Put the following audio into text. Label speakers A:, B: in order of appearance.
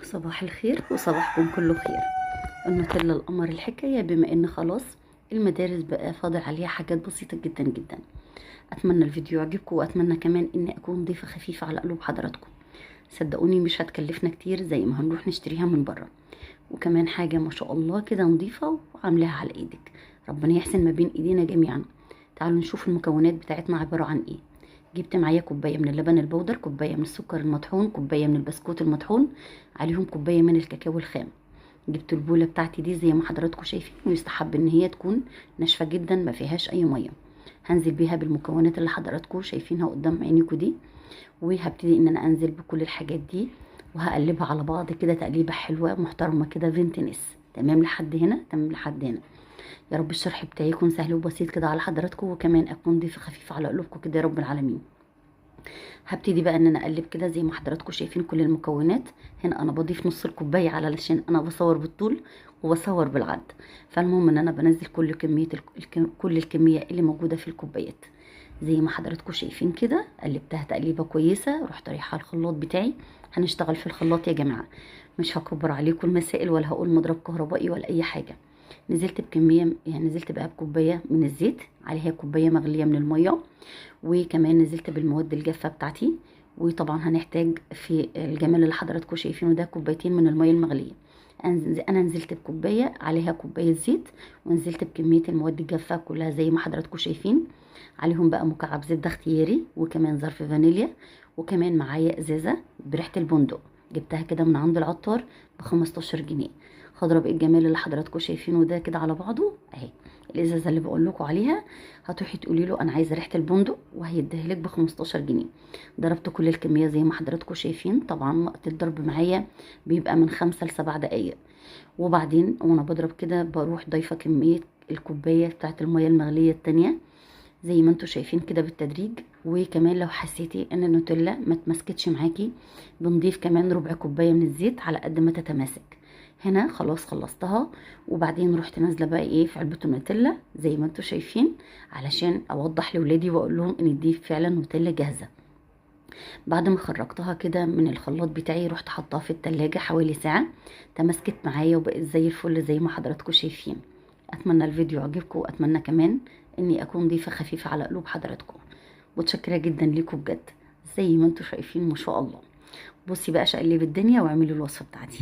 A: صباح الخير وصباحكم كله خير. النوتيلا القمر الحكاية، بما ان خلاص المدارس بقى فاضل عليها حاجات بسيطة جدا جدا. اتمنى الفيديو يعجبكم، واتمنى كمان اني اكون ضيفة خفيفة على قلوب حضراتكم. صدقوني مش هتكلفنا كتير زي ما هنروح نشتريها من بره، وكمان حاجة ما شاء الله كده نظيفة وعاملاها على ايدك. ربنا يحسن ما بين ايدينا جميعا. تعالوا نشوف المكونات بتاعتنا عبارة عن ايه. جبت معايا كوبايه من اللبن البودر، كوبايه من السكر المطحون، كوبايه من البسكوت المطحون، عليهم كوبايه من الكاكاو الخام. جبت البوله بتاعتي دي زي ما حضراتكم شايفين، ويستحب ان هي تكون ناشفه جدا ما فيهاش اي ميه. هنزل بيها بالمكونات اللي حضراتكم شايفينها قدام عينيكم دي، وهبتدي ان انا انزل بكل الحاجات دي وهقلبها على بعض كده تقليبه حلوه محترمه كده فينتنس. تمام لحد هنا، تمام لحد هنا. يا رب الشرح بتاعي يكون سهل وبسيط كده على حضراتكم، وكمان اكون ضيفه خفيفه على قلوبكم كده يا رب العالمين. هبتدي بقى ان انا اقلب كده زي ما حضراتكم شايفين كل المكونات. هنا انا بضيف نص الكوبايه علشان انا بصور بالطول وبصور بالعرض. فالمهم ان انا بنزل كل كميه كل الكميه اللي موجوده في الكوبايات. زي ما حضراتكم شايفين كده قلبتها تقليبه كويسه، رحت رايحه الخلاط بتاعي. هنشتغل في الخلاط يا جماعه، مش هكبر عليكم المسائل ولا هقول مضرب كهربائي ولا اي حاجه. نزلت بكميه، يعني نزلت بقى بكوبايه من الزيت، عليها كوبايه مغليه من الميه، وكمان نزلت بالمواد الجافه بتاعتي. وطبعا هنحتاج في الجمال اللي حضراتكم شايفينه ده كوبايتين من الميه المغليه. انا نزلت بكوبايه عليها كوبايه زيت، ونزلت بكميه المواد الجافه كلها زي ما حضراتكم شايفين. عليهم بقى مكعب زبده اختياري، وكمان ظرف فانيليا، وكمان معايا ازازه بريحه البندق. جبتها كده من عند العطار ب 15 جنيه. هضرب الجمال اللي حضراتكم شايفينه ده كده على بعضه اهي. الازازه اللي بقول لكم عليها هتروحي تقولي له انا عايزه ريحه البندق، وهيديها لك ب 15 جنيه. ضربت كل الكميه زي ما حضراتكم شايفين. طبعا وقت الضرب معايا بيبقى من 5 ل7 دقايق. وبعدين وانا بضرب كده بروح ضايفه كميه الكوبايه بتاعت الميه المغليه التانية زي ما انتوا شايفين كده بالتدريج. وكمان لو حسيتي ان النوتيلا ما تمسكتش معاكي بنضيف كمان ربع كوبايه من الزيت على قد ما تتماسك. هنا خلاص خلصتها. وبعدين رحت نازله بقى ايه في علبه النوتيلا زي ما انتوا شايفين، علشان اوضح لاولادي واقول لهم ان دي فعلا نوتيلا جاهزه. بعد ما خرجتها كده من الخلاط بتاعي رحت حطها في التلاجة حوالي ساعه. تمسكت معايا وبقت زي الفل زي ما حضراتكم شايفين. اتمنى الفيديو يعجبكم، واتمنى كمان اني اكون ضيفه خفيفه على قلوب حضراتكم. متشكره جدا ليكم بجد، زي ما انتوا شايفين ما شاء الله. بصي بقى شقلب الدنيا واعملي الوصفه بتاعتي.